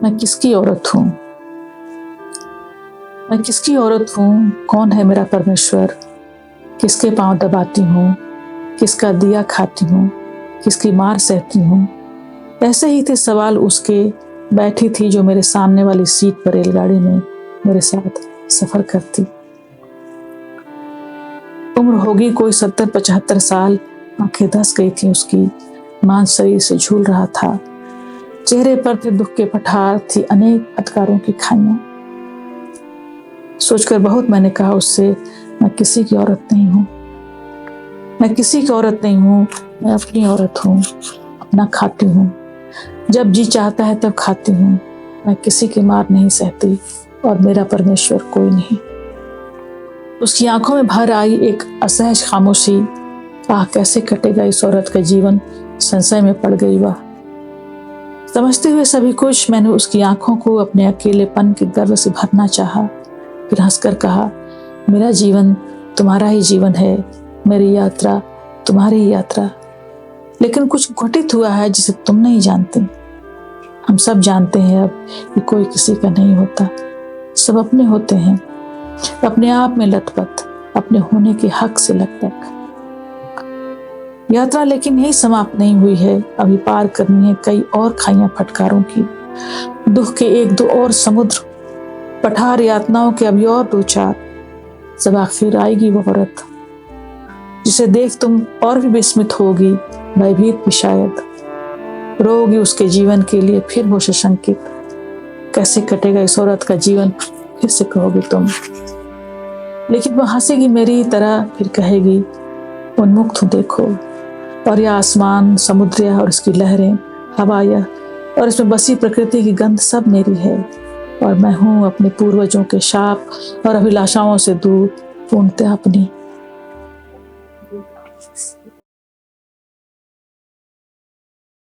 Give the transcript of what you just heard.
मैं किसकी औरत हूँ? मैं किसकी औरत हूँ? कौन है मेरा परमेश्वर? किसके पांव दबाती हूँ? किसका दिया खाती हूँ? किसकी मार सहती हूँ? ऐसे ही थे सवाल उसके। बैठी थी जो मेरे सामने वाली सीट पर रेलगाड़ी में मेरे साथ सफर करती। उम्र होगी कोई 70-75 साल। आंखें धस गई थी उसकी, मांस शरीर से झूल रहा था। चेहरे पर थे दुख के पठार, थी अनेक फटकारों की खाइयां। सोचकर बहुत मैंने कहा उससे, मैं किसी की औरत नहीं हूँ। मैं किसी की औरत नहीं हूँ, मैं अपनी औरत हूँ। अपना खाती हूँ, जब जी चाहता है तब खाती हूँ। मैं किसी की मार नहीं सहती और मेरा परमेश्वर कोई नहीं। उसकी आंखों में भर आई एक असहज खामोशी। आह, कैसे कटेगा इस औरत का जीवन? संशय में पड़ गई वह। समझते हुए सभी कुछ, मैंने उसकी आंखों को अपने अकेलेपन के गर्व से भरना चाहा। फिर हंसकर कहा, मेरा जीवन तुम्हारा ही जीवन है, मेरी यात्रा तुम्हारी ही यात्रा। लेकिन कुछ घटित हुआ है जिसे तुम नहीं जानते। हम सब जानते हैं अब कि कोई किसी का नहीं होता। सब अपने होते हैं, अपने आप में लथपथ, अपने होने के हक से लकतक। यात्रा लेकिन यही समाप्त नहीं हुई है। अभी पार करनी है कई और खाइयां फटकारों की, दुख के एक दो और समुद्र, पठार यातनाओं के अभी और दो चार। जब आखिर आएगी वो औरत जिसे देख तुम और भी विस्मित होगी, भयभीत भी शायद। रोगी उसके जीवन के लिए फिर हो सशंकित। कैसे कटेगा इस औरत का जीवन, फिर से कहोगे तुम। लेकिन वह हंसेगी मेरी तरह, फिर कहेगी, उन्मुक्त हूँ देखो, और यह आसमान, समुद्र और इसकी लहरें, हवा और इसमें बसी प्रकृति की गंध सब मेरी है। और मैं हूँ अपने पूर्वजों के शाप और अभिलाषाओं से दूर, पूर्णतः अपनी।